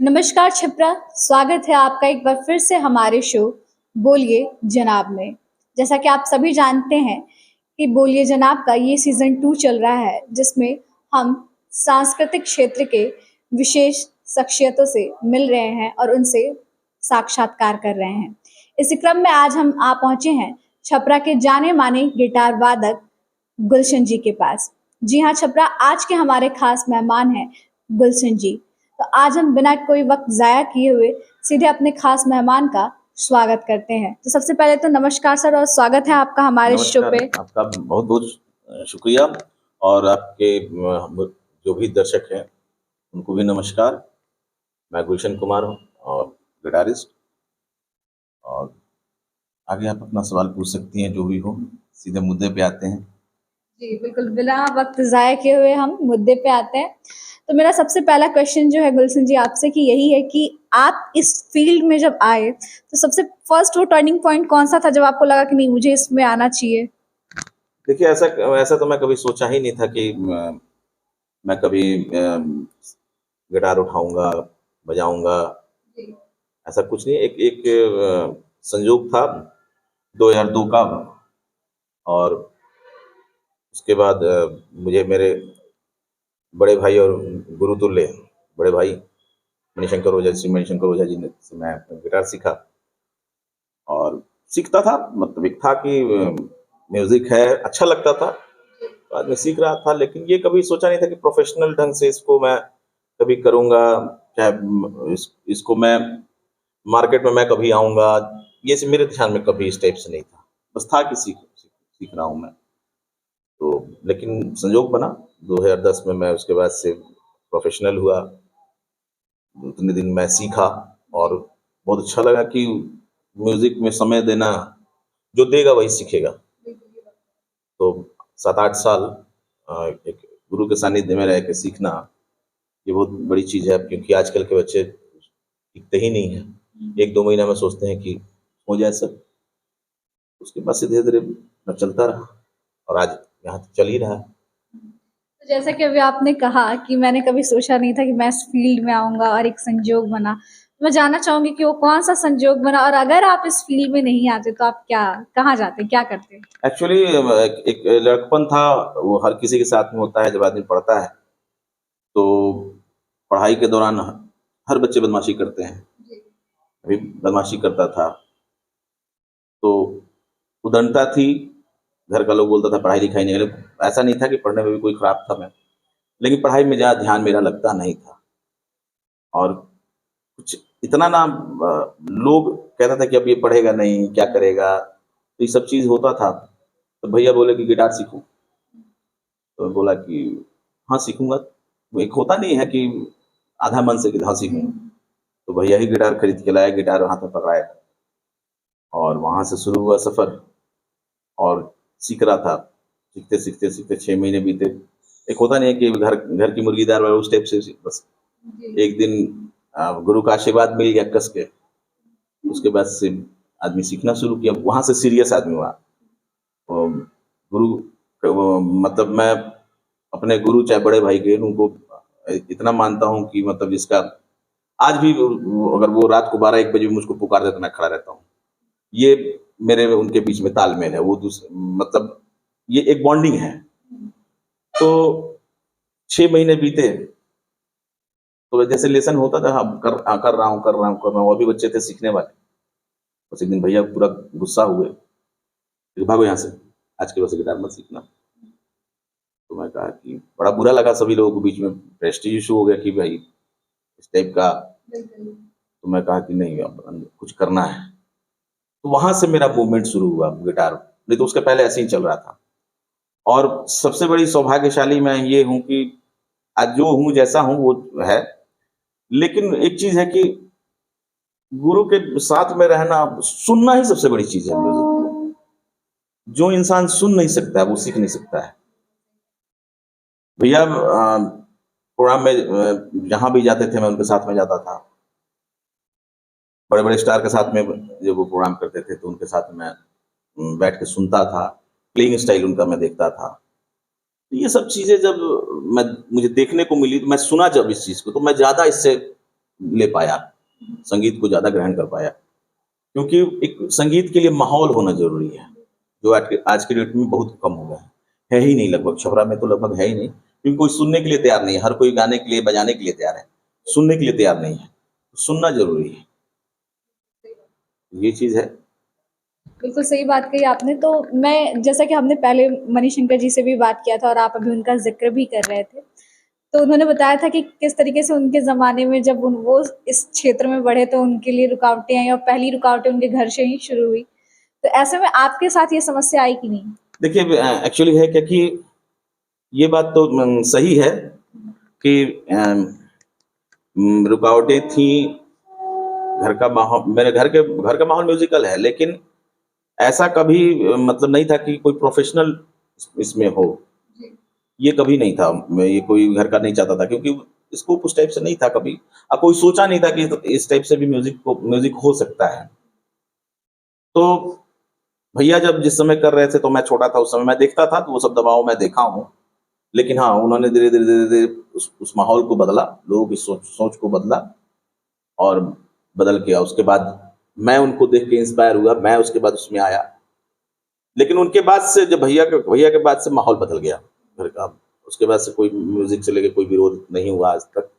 नमस्कार छिप्रा, स्वागत है आपका एक बार फिर से हमारे शो बोलिए जनाब में। जैसा कि आप सभी जानते हैं कि बोलिए जनाब का ये सीज़न 2 चल रहा है, जिसमें हम सांस्कृतिक क्षेत्र के विशेष शख्सियतों से मिल रहे हैं और उनसे साक्षात्कार कर रहे हैं। इसी क्रम में आज हम आ पहुँचे हैं छपरा के जाने-माने गिटार वादक गुलशन जी के पास। जी हाँ छपरा, आज के हमारे खास मेहमान हैं गुलशन जी। तो आज हम बिना कोई वक्त ज़ाया किए हुए सीधे अपने खास मेहमान का स्वागत करते हैं। तो सबसे पहले तो नमस्कार सर और स्वागत है आपका हमारे शो नमस्कार, पे। आपका बहुत बहुत शुक्रिया और आपके जो भी दर्शक हैं उनको भी नमस्कार। मैं गुलशन कुमार हूँ और गिटारिस्ट। और आगे आप अपना सवाल पूछ सकती हैं, जो भी हो। सीधे मुद्दे पे आते हैं। जी बिल्कुल, बिना वक्त ज़ाया किए हुए हम मुद्दे पे आते हैं। तो मेरा सबसे पहला क्वेश्चन जो है गुलशन जी आपसे कि यही है कि आप इस फील्ड में जब आए तो सबसे फर्स्ट वो टर्निंग पॉइंट कौन सा था जब आपको लगा कि नहीं मुझे इसमें आना चाहिए? देखिए, ऐसा ऐसा तो मैं कभी सोचा ही नहीं था कि मैं कभी गिटार उठाऊंगा, बजाऊंगा। जी। ऐसा कुछ नहीं। एक एक संयोग था 2002 का। और उसके बाद मुझे मेरे बड़े भाई और गुरुतुल्य बड़े भाई मणिशंकर ओझा, श्री मणिशंकर ओझा जी ने से मैं गिटार सीखा। और सीखता था, मतलब एक था कि म्यूजिक है, अच्छा लगता था। बाद में सीख रहा था, लेकिन ये कभी सोचा नहीं था कि प्रोफेशनल ढंग से इसको मैं कभी करूँगा। चाहे इसको मैं मार्केट में मैं कभी आऊँगा, ये मेरे ध्यान में कभी इस टाइप से नहीं था। बस था कि सीख रहा हूँ मैं। तो लेकिन संयोग बना 2010 में, मैं उसके बाद से प्रोफेशनल हुआ। उतने दिन मैं सीखा और बहुत अच्छा लगा कि म्यूजिक में समय देना, जो देगा वही सीखेगा। तो 7-8 साल एक गुरु के सानिध्य में रह के सीखना, ये बहुत बड़ी चीज़ है। क्योंकि आजकल के बच्चे सीखते ही नहीं हैं। 1-2 महीना में सोचते हैं कि हो जाए सब। उसके बाद से धीरे-धीरे मैं चलता रहा और आज यहाँ तक चल ही रहा है। तो जैसा कि अभी आपने कहा कि मैंने कभी सोचा नहीं था कि मैं इस फील्ड में आऊँगा और एक संजोग बना। मैं जानना चाहूँगी कि वो कौन-सा संजोग बना और अगर आप इस फील्ड में नहीं आते तो आप कहाँ जाते? क्या करते? एक्चुअली एक एक लड़कपन था, वो हर किसी के साथ में होता है जब आदमी पढ़ता है। तो पढ़ाई के दौरान हर बच्चे बदमाशी करते हैं। जी। अभी बदमाशी करता था, तो उदंडता थी। घर का लोग बोलता था पढ़ाई लिखाई नहीं, लेकिन ऐसा नहीं था कि पढ़ने में भी कोई खराब था मैं, लेकिन पढ़ाई में ज़्यादा ध्यान मेरा लगता नहीं था। और कुछ इतना ना लोग कहता था कि अब ये पढ़ेगा नहीं, क्या करेगा? तो ये सब चीज़ होता था। तो भैया बोले कि गिटार सीखो। तो बोला कि हाँ, सीखूँगा। वो एक होता नहीं है कि आधा मन से कि हाँ, सीखूँगा। तो भैया ही गिटार खरीद के लाया, गिटार हाथ में पकड़ाया और वहाँ से शुरू हुआ सफ़र। और सीख रहा था। सीखते 6 महीने बीते। एक होता नहीं है कि घर घर की मुर्गी दाल वाला, उस टाइप से बस। जी। एक दिन गुरु का आशीर्वाद मिल गया कस के। उसके बाद से आदमी सीखना शुरू किया, वहाँ से सीरियस आदमी हुआ। गुरु मतलब मैं अपने गुरु चाहे बड़े भाई के, उनको इतना मानता हूँ कि मतलब जिसका आज भी अगर वो रात को 12-1 बजे मुझको पुकार दे तो मैं खड़ा रहता हूँ। ये मेरे उनके बीच में तालमेल है। वो मतलब ये एक बॉन्डिंग है। तो 6 महीने बीते, तो जैसे लेसन होता था, हाँ, कर रहा हूँ। और भी बच्चे थे सीखने वाले। बस एक दिन भैया पूरा गुस्सा हुए कि भागो यहाँ से, आज के बाद से गिटार मत सीखना। तो मैं कहा कि बड़ा बुरा लगा, सभी लोगों के बीच में प्रेस्टीज इशू हो गया कि भाई इस टाइप का। तो मैं कहा कि नहीं, अब कुछ करना है। तो वहां से मेरा मूवमेंट शुरू हुआ गिटार, नहीं तो उसके पहले ऐसे ही चल रहा था। और सबसे बड़ी सौभाग्यशाली मैं ये हूँ कि आज जो हूँ, जैसा हूँ वो है। लेकिन एक चीज है कि गुरु के साथ में रहना, सुनना ही सबसे बड़ी चीज है म्यूजिक को। जो इंसान सुन नहीं सकता है वो सीख नहीं सकता है। भैया प्रोग्राम में जहां भी जाते थे मैं उनके साथ में जाता था। बड़े बड़े स्टार के साथ में जब वो प्रोग्राम करते थे तो उनके साथ में बैठ के सुनता था। प्लेइंग स्टाइल उनका मैं देखता था। तो ये सब चीजें जब मैं मुझे देखने को मिली, तो मैं सुना जब इस चीज को, तो मैं ज्यादा इससे ले पाया, संगीत को ज़्यादा ग्रहण कर पाया, क्योंकि एक संगीत के लिए माहौल होना ज़रूरी है, जो आज के डेट में बहुत कम हो गया है ही नहीं, लगभग छपरा में तो लगभग है ही नहीं, क्योंकि कोई सुनने के लिए तैयार नहीं है, हर कोई गाने के लिए, बजाने के लिए तैयार है, सुनने के लिए तैयार नहीं है, सुनना ज़रूरी है, ये चीज़ है। बिल्कुल सही बात कही आपने। तो मैं, जैसा कि हमने पहले मणिशंकर जी से भी बात किया था और आप अभी उनका ज़िक्र भी कर रहे थे, तो उन्होंने बताया था कि किस तरीके से उनके ज़माने में जब वो इस क्षेत्र में बढ़े तो उनके लिए रुकावटें आई और पहली रुकावटें उनके घर से ही शुरू हुई। तो ऐसे में आपके साथ ये समस्या आई कि नहीं? देखिए, एक्चुअली है क्या कि ये बात तो सही है कि रुकावटें थी, घर का माहौल, मेरे घर का माहौल म्यूजिकल है, लेकिन ऐसा कभी मतलब नहीं था कि कोई प्रोफेशनल इसमें हो, ये कभी नहीं था। ये कोई घर का नहीं चाहता था, क्योंकि स्कोप उस टाइप से नहीं था कभी, अब कोई सोचा नहीं था कि इस टाइप से भी म्यूजिक हो सकता है। तो भैया जब जिस समय कर रहे थे तो मैं छोटा था, उस समय मैं देखता था, तो वो सब दबाव मैं देखा हूँ, लेकिन हाँ, उन्होंने धीरे धीरे धीरे धीरे उस माहौल को बदला, लोगों की सोच को बदला, और बदल के उसके बाद मैं उनको देख के इंस्पायर हुआ, मैं उसके बाद उसमें आया। लेकिन उनके बाद से जब भैया के बाद से माहौल बदल गया घर का, उसके बाद से कोई म्यूजिक से लेके कोई विरोध नहीं हुआ आज तक,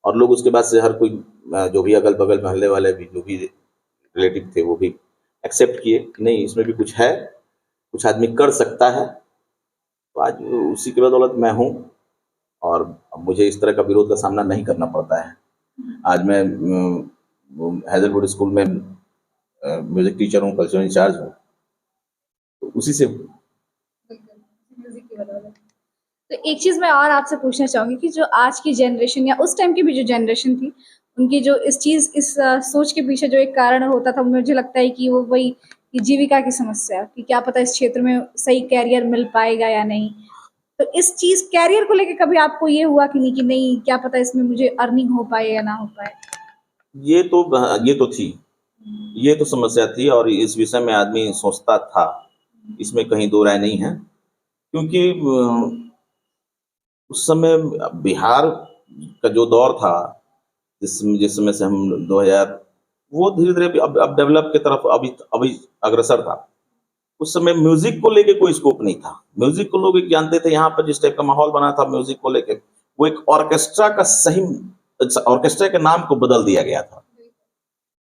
और लोग उसके बाद से हर कोई, जो भी अगल बगल मोहल्ले वाले भी, जो भी रिलेटिव थे, वो भी एक्सेप्ट किए कि नहीं, इसमें भी कुछ है, कुछ आदमी कर सकता है। तो आज उसी की बदौलत मैं हूँ, और अब मुझे इस तरह का विरोध का सामना नहीं करना पड़ता है। आज मैं हैदरपुर स्कूल में म्यूजिक टीचर हूँ, कल्चरल इंचार्ज हूँ, तो उसी से। म्यूजिक की बदौलत। तो एक चीज़ मैं और आपसे पूछना चाहूँगी कि जो आज की जनरेशन या उस टाइम की भी जो जनरेशन थी, उनकी जो इस सोच के पीछे जो एक कारण होता था, मुझे लगता है कि वो वही कि जीविका की समस्या, कि क्या पता इस क्षेत्र में सही करियर मिल पाएगा या नहीं। तो इस चीज़ करियर को लेके कभी आपको ये हुआ कि नहीं क्या पता इसमें मुझे अर्निंग हो पाए या ना हो पाए? ये तो थी, ये तो समस्या थी, और इस विषय में आदमी सोचता था, इसमें कहीं दो राय नहीं है, क्योंकि उस समय बिहार का जो दौर था, जिस समय से हम 2000, वो धीरे धीरे अब डेवलप की तरफ अभी अग्रसर था। उस समय म्यूजिक को लेके कोई स्कोप नहीं था, म्यूजिक को लोग एक जानते थे, यहाँ पर जिस टाइप का माहौल बना था म्यूजिक को लेके, वो एक ऑर्केस्ट्रा का ऑर्केस्ट्रा के नाम को बदल दिया गया था।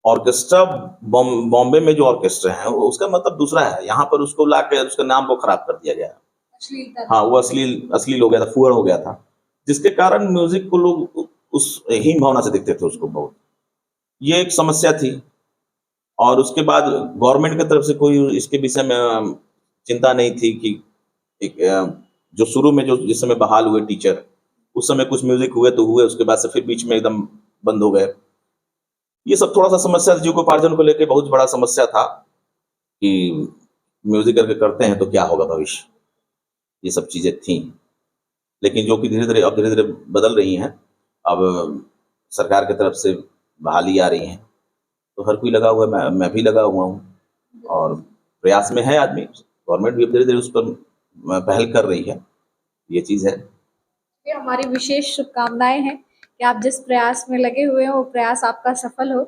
ऑर्केस्ट्रा बॉम्बे में जो ऑर्केस्ट्रा है, उसका मतलब दूसरा है, यहाँ पर उसको ला के उसके नाम को खराब कर दिया गया। हाँ, वो अश्लील हो गया था, फुहड़ हो गया था, जिसके कारण म्यूजिक को लोग उस हीन भावना से देखते थे उसको बहुत। ये एक समस्या थी, और उसके बाद गवर्नमेंट की तरफ से कोई इसके विषय में चिंता नहीं थी कि एक जो शुरू में जो जिस समय बहाल हुए टीचर, उस समय कुछ म्यूजिक हुए तो हुए, उसके बाद से फिर बीच में एकदम बंद हो गए। ये सब थोड़ा सा समस्या, जीविकोपार्जन को लेकर बहुत बड़ा समस्या था कि म्यूजिक करके करते हैं तो क्या होगा भविष्य, ये सब चीजें थी, लेकिन जो कि धीरे धीरे बदल रही हैं। अब सरकार की तरफ से बहाली आ रही है, तो हर कोई लगा हुआ है, मैं भी लगा हुआ हूँ, और प्रयास में है आदमी, गवर्नमेंट भी धीरे धीरे उस पर पहल कर रही है, ये चीज़ है। ये हमारी विशेष शुभकामनाएं हैं कि आप जिस प्रयास में लगे हुए हैं वो प्रयास आपका सफल हो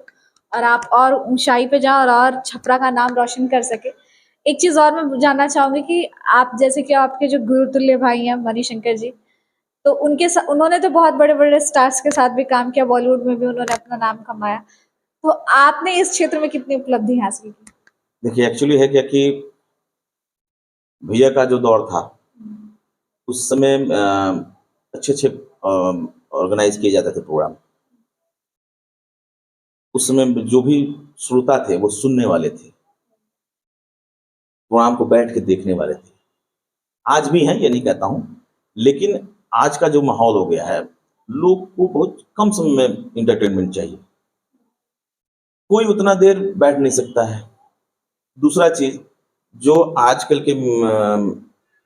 और आप और ऊंचाई पे जाओ और छपरा का नाम रोशन कर सके। एक चीज़ और मैं जानना चाहूँगी कि आप, जैसे कि आपके जो गुरुतुल्य भाई हैं मणिशंकर जी, तो उन्होंने तो बहुत बड़े-बड़े स्टार्स के साथ भी काम किया, बॉलीवुड में भी उन्होंने अपना नाम कमाया। तो आपने इस क्षेत्र में कितनी उपलब्धि हासिल की? देखिए, एक्चुअली है क्या कि भैया का जो दौर था, उस समय अच्छे ऑर्गेनाइज किए जाते थे प्रोग्राम। उस समय जो भी श्रोता थे वो सुनने वाले थे, प्रोग्राम को बैठ के देखने वाले थे। आज भी हैं, ये नहीं कहता हूँ, लेकिन आज का जो माहौल हो गया है, लोग को बहुत कम समय में इंटरटेनमेंट चाहिए, कोई उतना देर बैठ नहीं सकता है। दूसरा चीज, जो आजकल के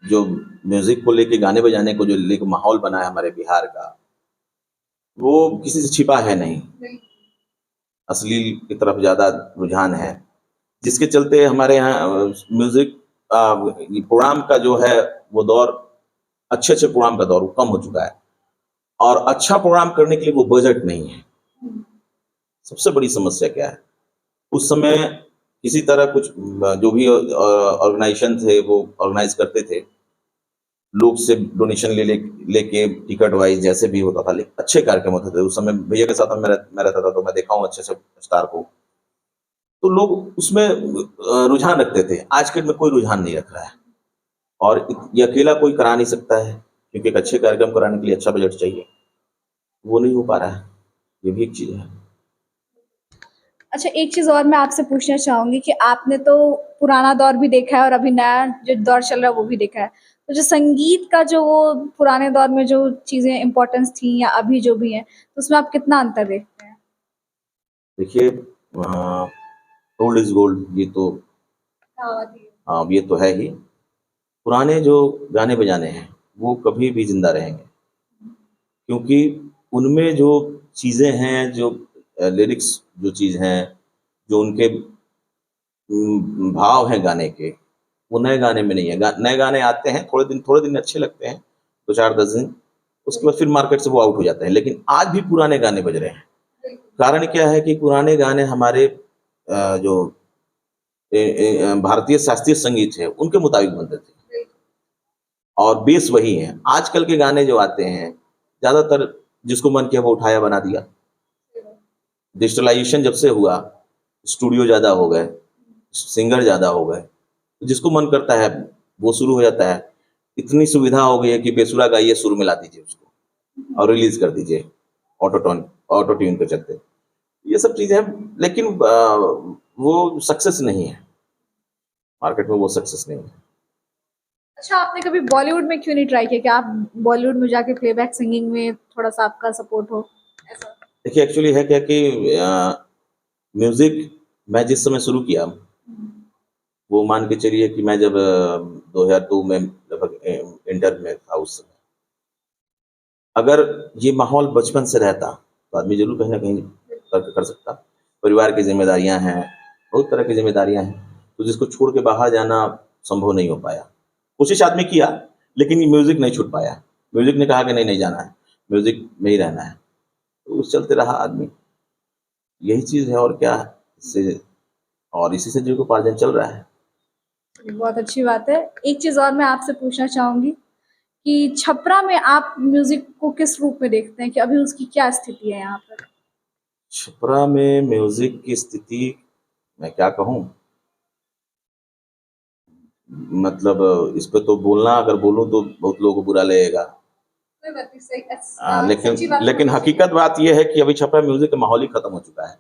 जो म्यूजिक को लेके, गाने बजाने को जो लेके माहौल बना है हमारे बिहार का, वो किसी से छिपा है नहीं, अश्लील की तरफ ज्यादा रुझान है, जिसके चलते हमारे यहाँ म्यूजिक प्रोग्राम का जो है वो दौर, अच्छे प्रोग्राम का दौर वो कम हो चुका है, और अच्छा प्रोग्राम करने के लिए वो बजट नहीं है। सबसे बड़ी समस्या क्या है? उस समय किसी तरह कुछ जो भी ऑर्गेनाइजेशन थे वो ऑर्गेनाइज करते थे, लोग से डोनेशन लेके टिकट वाइज जैसे भी होता था, लेकिन अच्छे कार्यक्रम होते थे। उस समय भैया के साथ मैं रहता था, तो मैं देखा हूँ अच्छे से स्टार को। तो लोग उसमें रुझान रखते थे। आज के में कोई रुझान नहीं रख रहा है, और ये अकेला कोई करा नहीं सकता है, क्योंकि एक अच्छे कार्यक्रम कराने के लिए अच्छा बजट चाहिए। वो नहीं हो पा रहा है, ये भी एक चीज़ है। अच्छा, एक चीज़ और मैं आपसे पूछना चाहूँगी कि आपने तो पुराना दौर भी देखा है और अभी नया जो दौर चल रहा है वो भी देखा है। तो जो संगीत का जो वो पुराने दौर में जो चीज़ें इम्पोर्टेंस थी या अभी जो भी हैं, तो उसमें आप कितना अंतर देखते हैं? देखिए, ओल्ड इज गोल्ड, ये तो हाँ, ये तो है ही। पुराने जो गाने बजाने हैं वो कभी भी जिंदा रहेंगे, क्योंकि उनमें जो चीज़ें हैं, जो लिरिक्स जो चीज़ हैं, जो उनके भाव हैं गाने के, वो नए गाने में नहीं है। नए गाने आते हैं, थोड़े दिन अच्छे लगते हैं, 2 4 10 दिन, उसके बाद फिर मार्केट से वो आउट हो जाते हैं। लेकिन आज भी पुराने गाने बज रहे हैं। कारण क्या है कि पुराने गाने हमारे जो भारतीय शास्त्रीय संगीत है उनके मुताबिक बनते थे, और बेस वही है। आजकल के गाने जो आते हैं, ज़्यादातर जिसको मन किया वो उठाया बना दिया। डिजिटलाइजेशन जब से हुआ, स्टूडियो ज़्यादा हो गए, सिंगर ज़्यादा हो गए, तो जिसको मन करता है वो शुरू हो जाता है। इतनी सुविधा हो गई है कि बेसुरा गाइए, सुर मिला दीजिए उसको और रिलीज कर दीजिए ऑटो ट्यून के चलते। ये सब चीज़ें हैं, लेकिन वो सक्सेस नहीं है, मार्केट में वो सक्सेस नहीं है। अच्छा, आपने कभी बॉलीवुड में क्यों नहीं ट्राई किया कि आप बॉलीवुड में जाके प्लेबैक सिंगिंग में थोड़ा-सा आपका सपोर्ट हो? ऐसा? देखिए, एक्चुअली है क्या कि म्यूज़िक मैं जिस समय शुरू किया, वो मान के चलिए कि मैं जब 2002 में लगभग इंटर में था उस समय। अगर ये माहौल बचपन से रहता, तो आदमी ज़रूर कहीं न कहीं कर सकता। परिवार की ज़िम्मेदारियाँ हैं, बहुत तरह की ज़िम्मेदारियाँ हैं, तो जिसको छोड़ के बाहर जाना संभव नहीं हो पाया। कोशिश आदमी किया, लेकिन ये म्यूज़िक नहीं छूट पाया। म्यूज़िक ने कहा कि नहीं, नहीं जाना है, म्यूज़िक में ही रहना है। तो उस चलते रहा आदमी। यही चीज़ है, और क्या है इससे, और इसी से जीविकोपार्जन चल रहा है। बहुत अच्छी बात है। एक चीज़ और मैं आपसे पूछना चाहूँगी कि छपरा में आप म्यूज़िक को किस रूप में देखते हैं कि अभी उसकी क्या स्थिति है यहाँ पर? छपरा में म्यूज़िक की स्थिति मैं क्या कहूँ? मतलब इस पे तो बोलना, अगर बोलूँ तो बहुत लोगों को बुरा लगेगा। कोई बात नहीं, सही सच्ची लेकिन बात लेकिन होनी चाहिए। हकीकत बात ये है कि अभी छपरा म्यूज़िक का माहौल ही खत्म हो चुका है।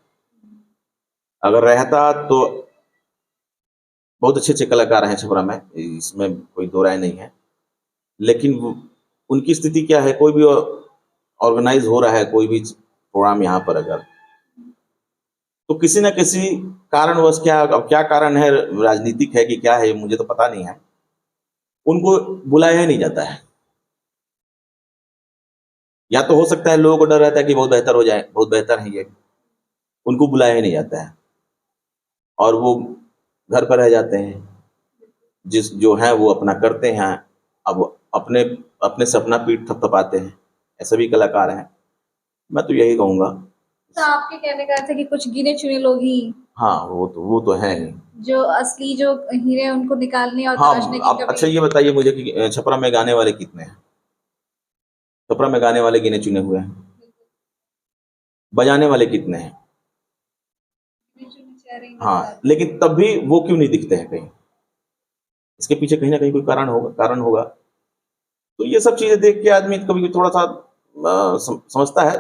अगर रहता तो बहुत अच्छे-अच्छे कलाकार हैं छपरा में, इसमें कोई दो राय नहीं है। लेकिन वो उनकी स्थिति क्या है, कोई भी ऑर्गेनाइज़ हो रहा है कोई भी प्रोग्राम यहाँ पर अगर, तो किसी न किसी कारणवश, अब क्या कारण है, राजनीतिक है कि क्या है, मुझे तो पता नहीं है, उनको बुलाया ही नहीं जाता है। या तो हो सकता है लोगों को डर रहता है कि बहुत बेहतर हो जाए, बहुत बेहतर है ये, उनको बुलाया ही नहीं जाता है, और वो घर पर रह जाते हैं। जिस जो है वो अपना करते हैं, अब अपने अपने से अपना पीठ थपथपाते हैं। ऐसे भी कलाकार हैं। मैं तो यही कहूँगा। तो आपके कहने का अर्थ है कि कुछ गिने-चुने लोग ही हाँ, वो तो है ही। जो असली जो हीरे हैं उनको निकालने और हाँ, तराशने की आप अच्छा कभी ये बताइए मुझे कि छपरा में गाने वाले कितने हैं? छपरा में गाने वाले गिने-चुने हुए हैं। बजाने वाले कितने हैं? गिने-चुने चेहरे ही नज़र हाँ, आते हैं। लेकिन तब भी वो क्यों नहीं दिखते हैं कहीं? इसके पीछे कहीं न कहीं कोई कारण होगा। तो ये सब चीज़ें देख के आदमी कभी थोड़ा-सा समझता है।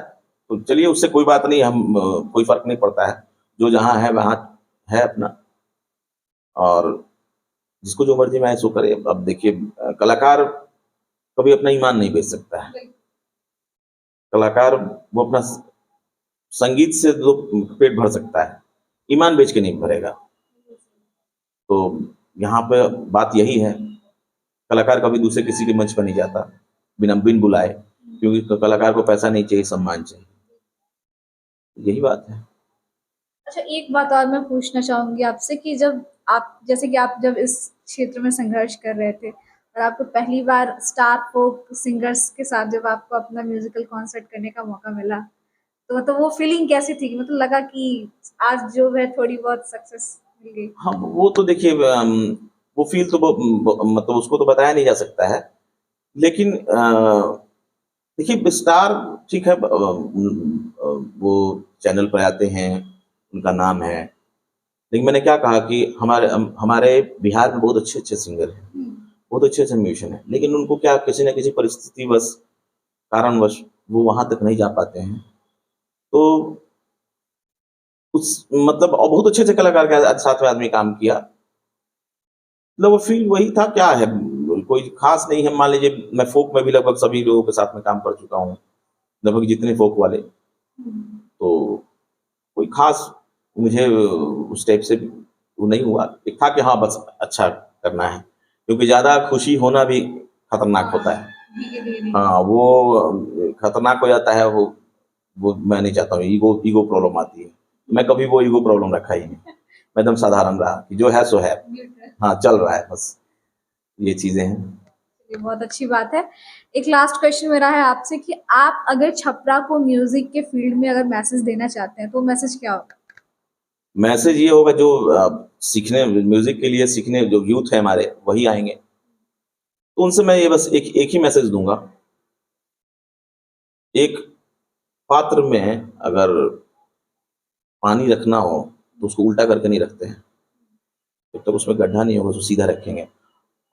तो चलिए, उससे कोई बात नहीं, हम कोई फ़र्क नहीं पड़ता है। जो जहाँ है वहाँ है अपना, और जिसको जो मर्ज़ी में आए सो करे। अब देखिए, कलाकार कभी अपना ईमान नहीं बेच सकता है। कलाकार वो अपना संगीत से तो पेट भर सकता है, ईमान बेच के नहीं भरेगा। तो यहाँ पे बात यही है, कलाकार कभी दूसरे किसी के मंच पर नहीं जाता, बिन बुलाए, क्योंकि कलाकार को पैसा नहीं चाहिए, सम्मान चाहिए। यही बात है। अच्छा, एक बात और मैं पूछना चाहूँगी आपसे कि जब आप जैसे कि आप जब इस क्षेत्र में संघर्ष कर रहे थे और आपको पहली बार स्टार फ़ोक सिंगर्स के साथ जब आपको अपना म्यूज़िकल कॉन्सर्ट करने का मौका मिला, तो मतलब वो फीलिंग कैसी थी कि मतलब लगा कि आज जो है थोड़ी बहुत सक्सेस मिल गई? हाँ, वो तो देखिए वो फ़ील तो मतलब उसको तो बताया नहीं जा सकता है। लेकिन देखिए स्टार ठीक है, वो चैनल पर आते हैं, उनका नाम है। लेकिन मैंने क्या कहा कि हमारे बिहार में बहुत अच्छे-अच्छे सिंगर हैं, बहुत अच्छे-अच्छे म्यूजिशियन हैं। लेकिन उनको क्या किसी न किसी परिस्थितिवश, कारणवश वो वहाँ तक नहीं जा पाते हैं। तो उस मतलब और बहुत अच्छे-अच्छे कलाकार के साथ में आदमी काम किया। मतलब वो फ़ील वही था, क्या है, कोई ख़ास नहीं है। मान लीजिए मैं फ़ोक में भी लगभग सभी लोगों के साथ में काम कर चुका हूँ, लगभग जितने फ़ोक वाले। तो कोई ख़ास मुझे उस टाइप से वो नहीं हुआ। एक था कि हाँ, बस अच्छा करना है, क्योंकि ज़्यादा खुशी होना भी खतरनाक होता है। हाँ, वो खतरनाक हो जाता है, वो मैं नहीं चाहता हूँ, ईगो ईगो प्रॉब्लम आती है। मैं कभी वो ईगो प्रॉब्लम रखा ही नहीं। मैं एकदम साधारण रहा कि जो है सो है। हाँ, चल रहा है बस, ये चीज़ें हैं। ये बहुत अच्छी बात है। एक लास्ट क्वेश्चन मेरा है आपसे कि आप अगर छपरा को म्यूजिक के फील्ड में अगर मैसेज देना चाहते हैं तो मैसेज क्या होगा? मैसेज ये होगा, जो सीखने म्यूज़िक के लिए सीखने जो यूथ है हमारे, वही आएँगे। तो उनसे मैं ये बस एक एक ही मैसेज दूँगा। एक पात्र में अगर पानी रखना हो, तो उसको उल्टा करके नहीं रखते हैं। जब तक उसमें गड्ढा नहीं होगा, उसको सीधा रखेंगे।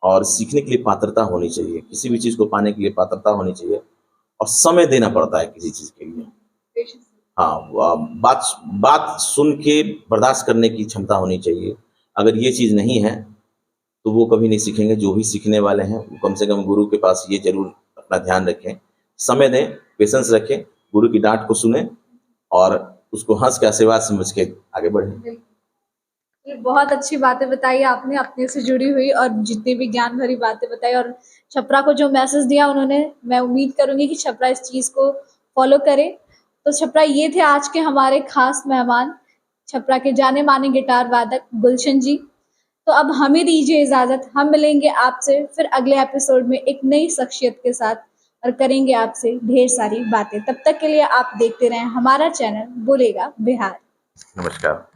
और सीखने के लिए पात्रता होनी चाहिए, किसी भी चीज़ को पाने के लिए पात्रता होनी चाहिए, और समय देना पड़ता है किसी चीज़ के लिए। हाँ, बात बात सुन के बर्दाश्त करने की क्षमता होनी चाहिए। अगर ये चीज़ नहीं है, तो वो कभी नहीं सीखेंगे। जो भी सीखने वाले हैं, वो कम से कम गुरु के पास ये ज़रूर अपना ध्यान रखें, समय दें, पेशेंस रखें, गुरु की डाँट को सुनें और उसको हँस के आशीर्वाद समझ के आगे बढ़ें। ये बहुत अच्छी बातें बताई आपने अपने से जुड़ी हुई, और जितनी भी ज्ञान भरी बातें बताई, और छपरा को जो मैसेज दिया उन्होंने, मैं उम्मीद करूंगी कि छपरा इस चीज़ को फॉलो करे। तो छपरा ये थे आज के हमारे खास मेहमान, छपरा के जाने माने गिटार वादक गुलशन जी। तो अब हमें दीजिए इजाज़त, हम मिलेंगे आपसे फिर अगले एपिसोड में एक नई शख्सियत के साथ, और करेंगे आपसे ढेर सारी बातें। तब तक के लिए आप देखते रहें हमारा चैनल बोलेगा बिहार। नमस्कार।